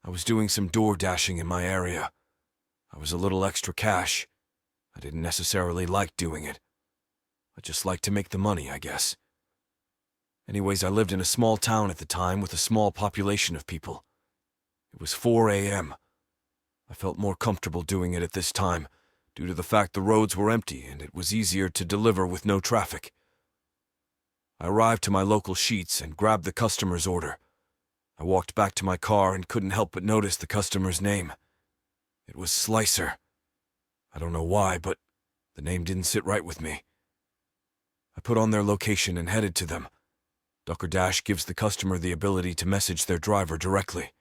I was doing some door dashing in my area. I was a little extra cash. I didn't necessarily like doing it. I just liked to make the money, I guess. Anyways, I lived in a small town at the time with a small population of people. It was 4 a.m. I felt more comfortable doing it at this time, due to the fact the roads were empty and it was easier to deliver with no traffic. I arrived to my local Sheetz and grabbed the customer's order. I walked back to my car and couldn't help but notice the customer's name. It was Slicer. I don't know why, but the name didn't sit right with me. I put on their location and headed to them. Duck or Dash gives the customer the ability to message their driver directly.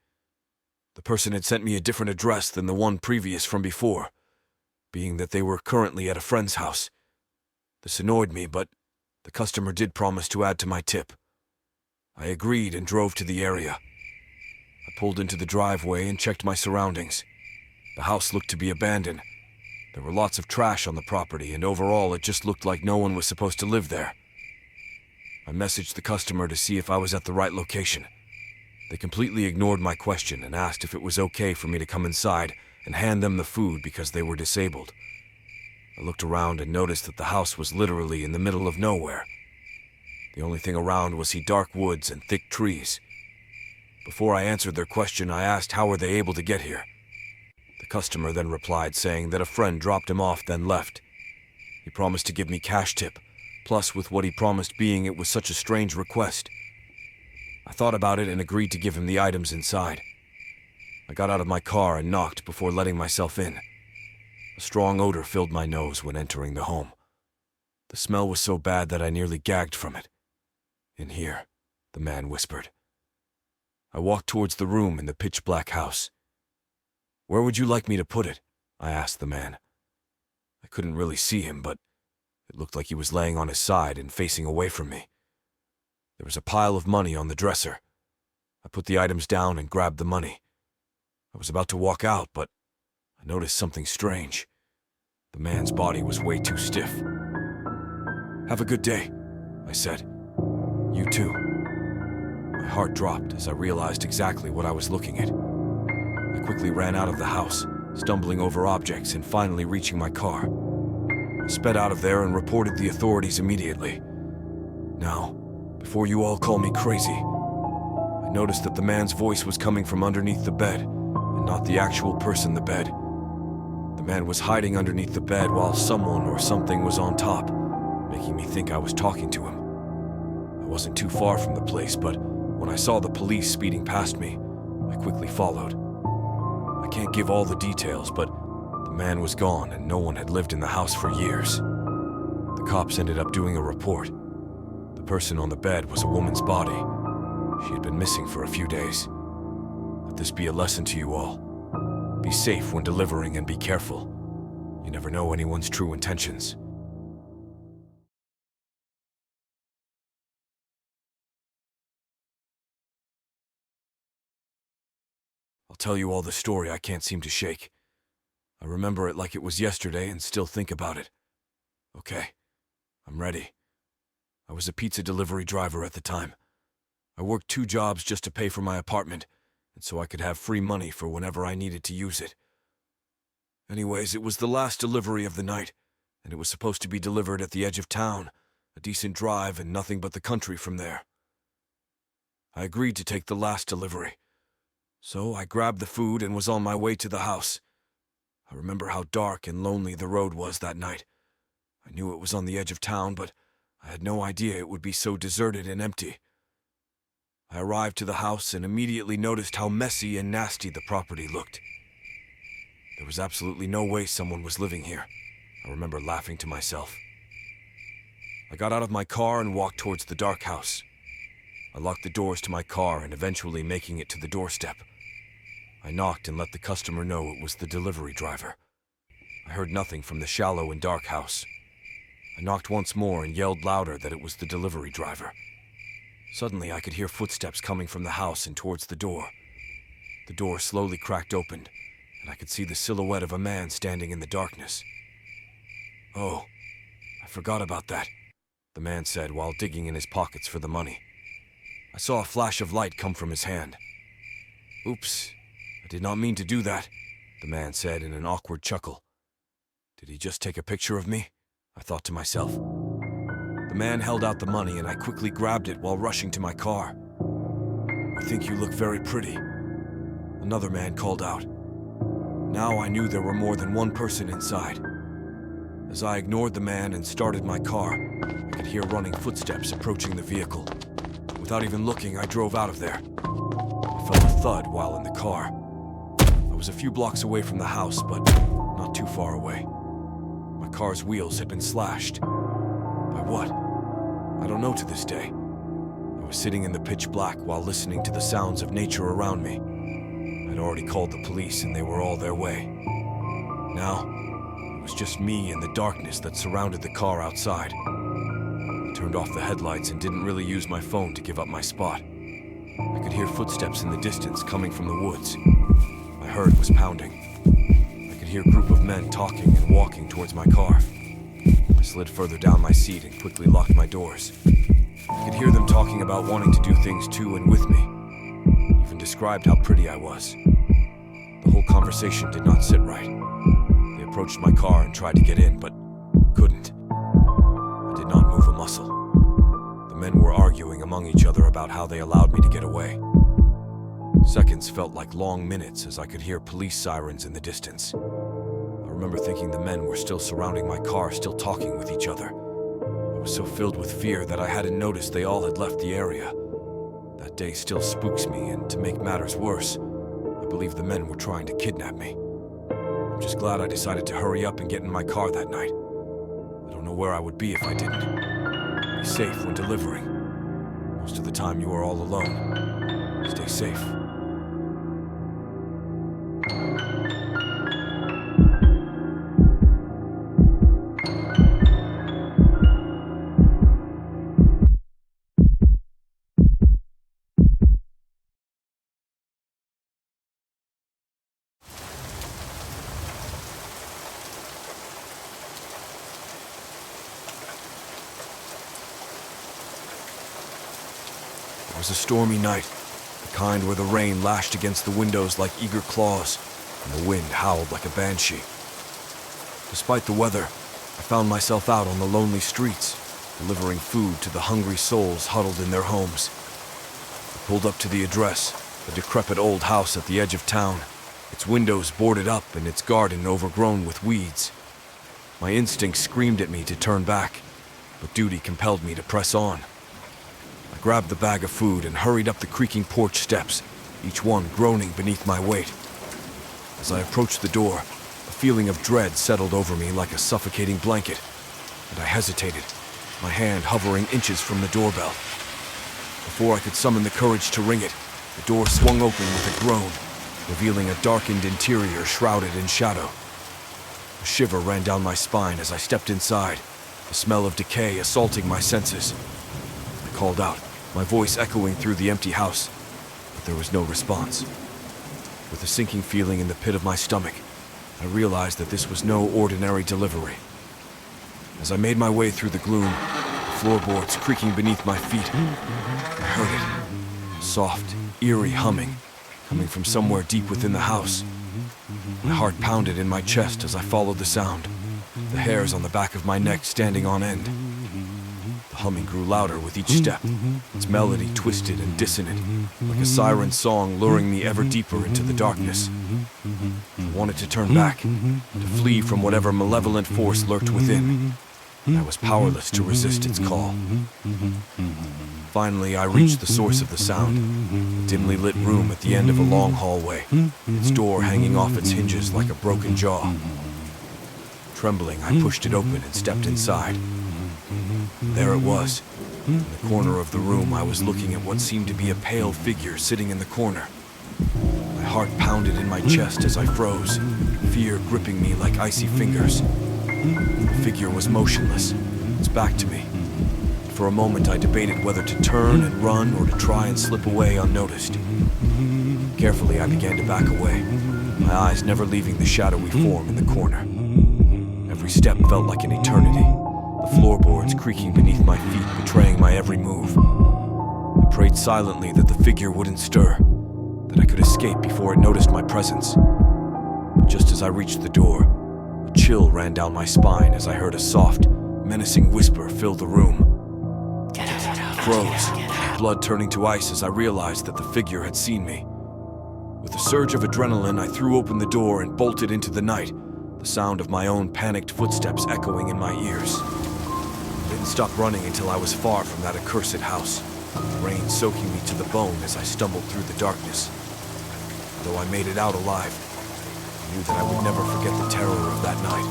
The person had sent me a different address than the one previous from before, being that they were currently at a friend's house. This annoyed me, but the customer did promise to add to my tip. I agreed and drove to the area. I pulled into the driveway and checked my surroundings. The house looked to be abandoned. There were lots of trash on the property, and overall it just looked like no one was supposed to live there. I messaged the customer to see if I was at the right location. They completely ignored my question and asked if it was okay for me to come inside and hand them the food because they were disabled. I looked around and noticed that the house was literally in the middle of nowhere. The only thing around was dark woods and thick trees. Before I answered their question, I asked how were they able to get here. The customer then replied saying that a friend dropped him off then left. He promised to give me cash tip, plus with what he promised being it was such a strange request. I thought about it and agreed to give him the items inside. I got out of my car and knocked before letting myself in. A strong odor filled my nose when entering the home. The smell was so bad that I nearly gagged from it. "In here," the man whispered. I walked towards the room in the pitch-black house. "Where would you like me to put it?" I asked the man. I couldn't really see him, but it looked like he was laying on his side and facing away from me. There was a pile of money on the dresser. I put the items down and grabbed the money. I was about to walk out, but I noticed something strange. The man's body was way too stiff. "Have a good day," I said. "You too." My heart dropped as I realized exactly what I was looking at. I quickly ran out of the house, stumbling over objects and finally reaching my car. I sped out of there and reported the authorities immediately. Now, before you all call me crazy, I noticed that the man's voice was coming from underneath the bed, and not the actual person in the bed. The man was hiding underneath the bed while someone or something was on top, making me think I was talking to him. I wasn't too far from the place, but when I saw the police speeding past me, I quickly followed. I can't give all the details, but the man was gone and no one had lived in the house for years. The cops ended up doing a report. The person on the bed was a woman's body. She had been missing for a few days. Let this be a lesson to you all. Be safe when delivering and be careful. You never know anyone's true intentions. I'll tell you all the story I can't seem to shake. I remember it like it was yesterday and still think about it. Okay, I'm ready. I was a pizza delivery driver at the time. I worked 2 jobs just to pay for my apartment, and so I could have free money for whenever I needed to use it. Anyways, it was the last delivery of the night, and it was supposed to be delivered at the edge of town, a decent drive and nothing but the country from there. I agreed to take the last delivery. So I grabbed the food and was on my way to the house. I remember how dark and lonely the road was that night. I knew it was on the edge of town, but I had no idea it would be so deserted and empty. I arrived to the house and immediately noticed how messy and nasty the property looked. There was absolutely no way someone was living here. I remember laughing to myself. I got out of my car and walked towards the dark house. I locked the doors to my car and eventually making it to the doorstep. I knocked and let the customer know it was the delivery driver. I heard nothing from the shallow and dark house. I knocked once more and yelled louder that it was the delivery driver. Suddenly, I could hear footsteps coming from the house and towards the door. The door slowly cracked open, and I could see the silhouette of a man standing in the darkness. "Oh, I forgot about that," the man said while digging in his pockets for the money. I saw a flash of light come from his hand. "Oops, did not mean to do that," the man said in an awkward chuckle. "Did he just take a picture of me?" I thought to myself. The man held out the money and I quickly grabbed it while rushing to my car. "We think you look very pretty," another man called out. Now I knew there were more than one person inside. As I ignored the man and started my car, I could hear running footsteps approaching the vehicle. Without even looking, I drove out of there. I felt a thud while in the car. I was a few blocks away from the house, but not too far away. My car's wheels had been slashed. By what? I don't know to this day. I was sitting in the pitch black while listening to the sounds of nature around me. I'd already called the police and they were all their way. Now, it was just me and the darkness that surrounded the car outside. I turned off the headlights and didn't really use my phone to give up my spot. I could hear footsteps in the distance coming from the woods. My heart was pounding. I could hear a group of men talking and walking towards my car. I slid further down my seat and quickly locked my doors. I could hear them talking about wanting to do things to and with me. Even described how pretty I was. The whole conversation did not sit right. They approached my car and tried to get in, but couldn't. I did not move a muscle. The men were arguing among each other about how they allowed me to get away. Seconds felt like long minutes as I could hear police sirens in the distance. I remember thinking the men were still surrounding my car, still talking with each other. I was so filled with fear that I hadn't noticed they all had left the area. That day still spooks me, and to make matters worse, I believe the men were trying to kidnap me. I'm just glad I decided to hurry up and get in my car that night. I don't know where I would be if I didn't. Be safe when delivering. Most of the time you are all alone. Stay safe. It was a stormy night, the kind where the rain lashed against the windows like eager claws, and the wind howled like a banshee. Despite the weather, I found myself out on the lonely streets, delivering food to the hungry souls huddled in their homes. I pulled up to the address, a decrepit old house at the edge of town, its windows boarded up and its garden overgrown with weeds. My instincts screamed at me to turn back, but duty compelled me to press on. I grabbed the bag of food and hurried up the creaking porch steps, each one groaning beneath my weight. As I approached the door, a feeling of dread settled over me like a suffocating blanket, and I hesitated, my hand hovering inches from the doorbell. Before I could summon the courage to ring it, the door swung open with a groan, revealing a darkened interior shrouded in shadow. A shiver ran down my spine as I stepped inside, the smell of decay assaulting my senses. I called out, my voice echoing through the empty house, but there was no response. With a sinking feeling in the pit of my stomach, I realized that this was no ordinary delivery. As I made my way through the gloom, the floorboards creaking beneath my feet, I heard it, a soft, eerie humming, coming from somewhere deep within the house. My heart pounded in my chest as I followed the sound, the hairs on the back of my neck standing on end. The humming grew louder with each step, its melody twisted and dissonant, like a siren song luring me ever deeper into the darkness. I wanted to turn back, to flee from whatever malevolent force lurked within. I was powerless to resist its call. Finally, I reached the source of the sound, a dimly lit room at the end of a long hallway, its door hanging off its hinges like a broken jaw. Trembling, I pushed it open and stepped inside. There it was. In the corner of the room, I was looking at what seemed to be a pale figure sitting in the corner. My heart pounded in my chest as I froze, fear gripping me like icy fingers. The figure was motionless, its back to me. For a moment, I debated whether to turn and run or to try and slip away unnoticed. Carefully, I began to back away, my eyes never leaving the shadowy form in the corner. Every step felt like an eternity, the floorboards creaking beneath my feet, betraying my every move. I prayed silently that the figure wouldn't stir, that I could escape before it noticed my presence. But just as I reached the door, a chill ran down my spine as I heard a soft, menacing whisper fill the room. Froze, blood turning to ice as I realized that the figure had seen me. With a surge of adrenaline, I threw open the door and bolted into the night, the sound of my own panicked footsteps echoing in my ears. I didn't stop running until I was far from that accursed house, the rain soaking me to the bone as I stumbled through the darkness. Though I made it out alive, I knew that I would never forget the terror of that night,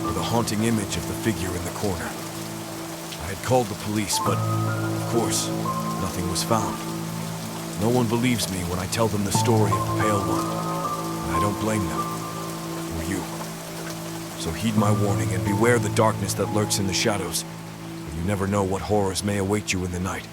or the haunting image of the figure in the corner. I had called the police, but, of course, nothing was found. No one believes me when I tell them the story of the Pale One, and I don't blame them, or you. So heed my warning and beware the darkness that lurks in the shadows, for you never know what horrors may await you in the night.